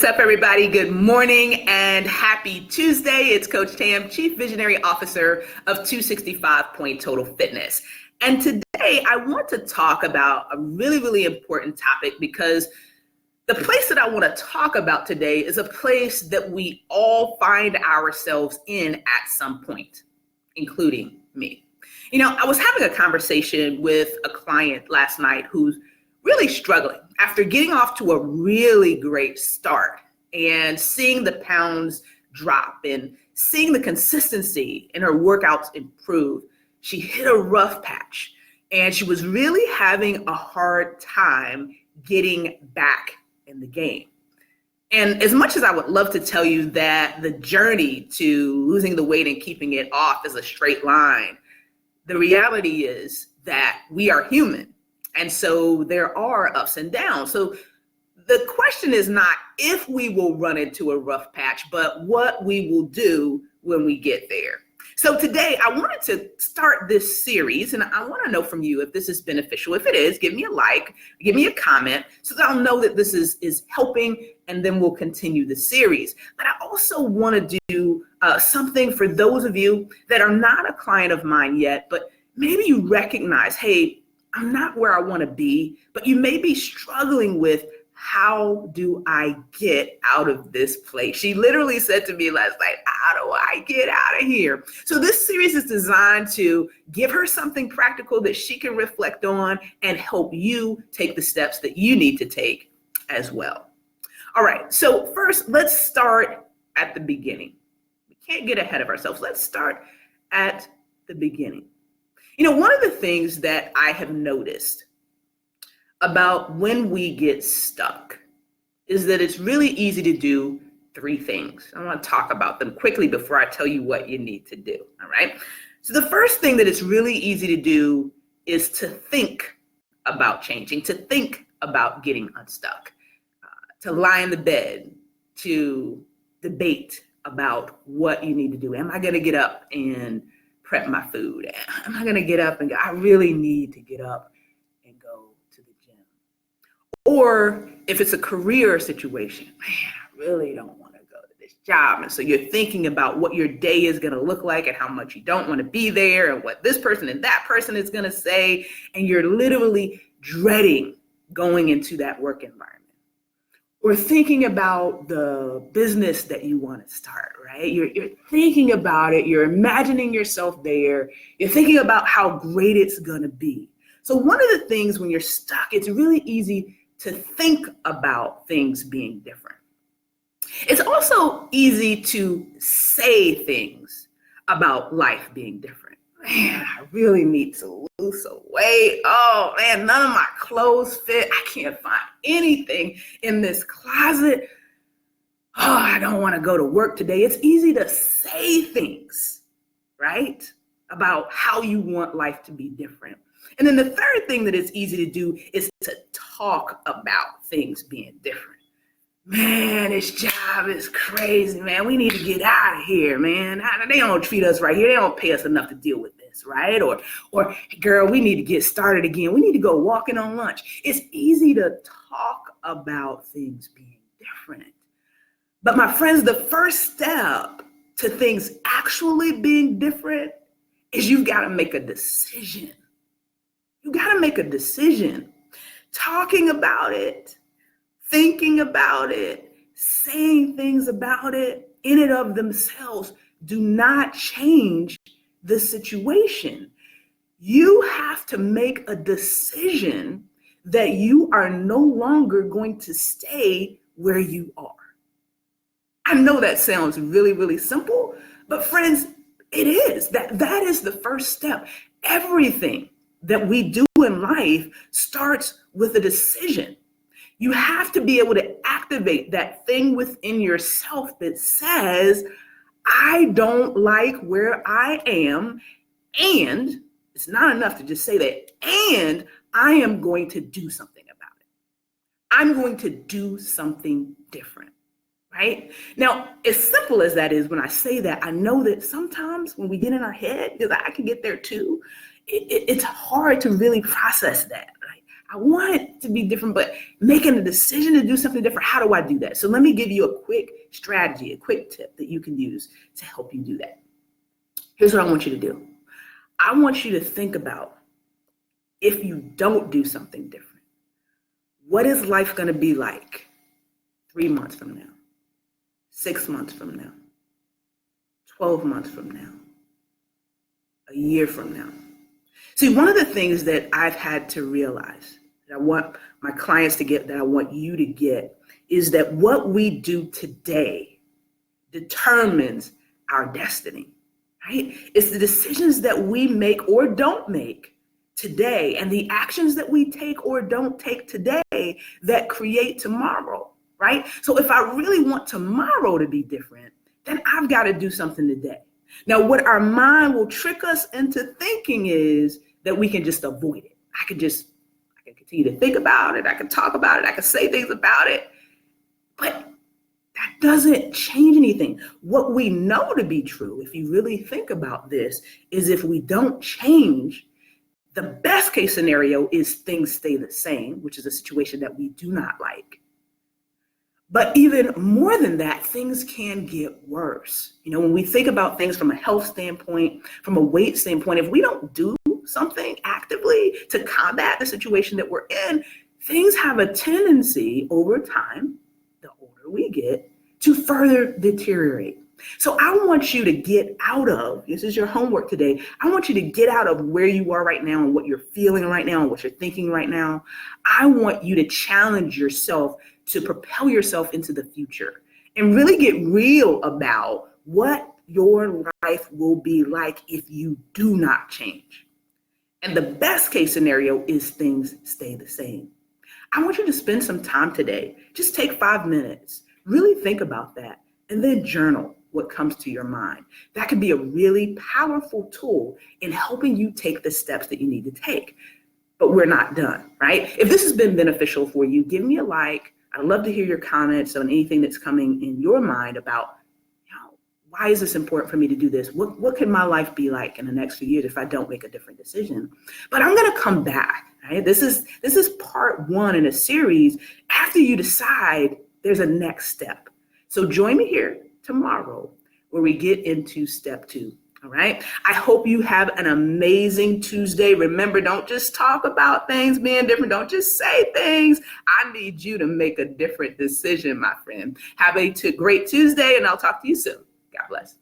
What's up, everybody? Good morning and happy Tuesday. It's Coach Tam, Chief Visionary Officer of 265 Point Total Fitness. And today I want to talk about a really important topic because the place that I want to talk about today is a place that we all find ourselves in at some point, including me. You know, I was having a conversation with a client last night who's really struggling after getting off to a really great start and seeing the pounds drop and seeing the consistency in her workouts improve. She hit a rough patch and she was really having a hard time getting back in the game. And as much as I would love to tell you that the journey to losing the weight and keeping it off is a straight line, the reality is that we are human. And so there are ups and downs. So the question is not if we will run into a rough patch, but what we will do when we get there. So today I wanted to start this series, and I want to know from you if this is beneficial. If it is, give me a like, give me a comment, so that I'll know that this is helping, and then we'll continue the series. But I also want to do something for those of you that are not a client of mine yet, but maybe you recognize, hey, I'm not where I want to be, but you may be struggling with, how do I get out of this place? She literally said to me last night, how do I get out of here? So this series is designed to give her something practical that she can reflect on and help you take the steps that you need to take as well. All right, so first, let's start at the beginning. We can't get ahead of ourselves. Let's start at the beginning. You know, one of the things that I have noticed about when we get stuck is that it's really easy to do three things. I want to talk about them quickly before I tell you what you need to do, all right? So the first thing that it's really easy to do is to think about changing, to think about getting unstuck, to lie in the bed, to debate about what you need to do. Am I going to get up and prep my food? Am I going to get up and go, I really need to get up and go to the gym? Or if it's a career situation, man, I really don't want to go to this job. And so you're thinking about what your day is going to look like and how much you don't want to be there and what this person and that person is going to say. And you're literally dreading going into that work environment. Or thinking about the business that you want to start, right? You're thinking about it. You're imagining yourself there. You're thinking about how great it's going to be. So one of the things when you're stuck, it's really easy to think about things being different. It's also easy to say things about life being different. Man, I really need to lose some weight. Oh man, none of my clothes fit. I can't find anything in this closet. Oh, I don't want to go to work today. It's easy to say things, right, about how you want life to be different. And then the third thing that it's easy to do is to talk about things being different. Man, this job is crazy, man. We need to get out of here, man. They don't treat us right here. They don't pay us enough to deal with this, right? Or, girl, we need to get started again. We need to go walking on lunch. It's easy to talk about things being different. But my friends, the first step to things actually being different is you've got to make a decision. You got to make a decision. Talking about it, thinking about it, saying things about it in and of themselves do not change the situation. You have to make a decision that you are no longer going to stay where you are. I know that sounds really simple, but friends, it is. That is the first step. Everything that we do in life starts with a decision. You have to be able to activate that thing within yourself that says, I don't like where I am, and it's not enough to just say that, and I am going to do something about it. I'm going to do something different, right? Now, as simple as that is, when I say that, I know that sometimes when we get in our head, because I can get there too, it's hard to really process that, right? I want it to be different, but making a decision to do something different, how do I do that? So let me give you a quick strategy, a quick tip that you can use to help you do that. Here's what I want you to do. I want you to think about, if you don't do something different, what is life going to be like 3 months from now, 6 months from now, 12 months from now, a year from now? See, one of the things that I've had to realize that I want my clients to get, that I want you to get, is that what we do today determines our destiny, right? It's the decisions that we make or don't make today and the actions that we take or don't take today that create tomorrow, right? So if I really want tomorrow to be different, then I've got to do something today. Now, what our mind will trick us into thinking is that we can just avoid it. I can continue to think about it. I can talk about it. I can say things about it. But that doesn't change anything. What we know to be true, if you really think about this, is if we don't change, the best case scenario is things stay the same, which is a situation that we do not like. But even more than that, things can get worse. You know, when we think about things from a health standpoint, from a weight standpoint, if we don't do something actively to combat the situation that we're in, things have a tendency over time, the older we get, to further deteriorate. So I want you to get out of, this is your homework today, I want you to get out of where you are right now and what you're feeling right now and what you're thinking right now. I want you to challenge yourself to propel yourself into the future and really get real about what your life will be like if you do not change. And the best case scenario is things stay the same. I want you to spend some time today. Just take 5 minutes, really think about that, and then journal what comes to your mind. That could be a really powerful tool in helping you take the steps that you need to take. But we're not done, right? If this has been beneficial for you, give me a like. I'd love to hear your comments on anything that's coming in your mind about, why is this important for me to do this? What could my life be like in the next few years if I don't make a different decision? But I'm going to come back, right? This is part 1 in a series. After you decide, there's a next step. So join me here tomorrow where we get into step 2. All right. I hope you have an amazing Tuesday. Remember, don't just talk about things being different. Don't just say things. I need you to make a different decision, my friend. Have a great Tuesday, and I'll talk to you soon. God bless.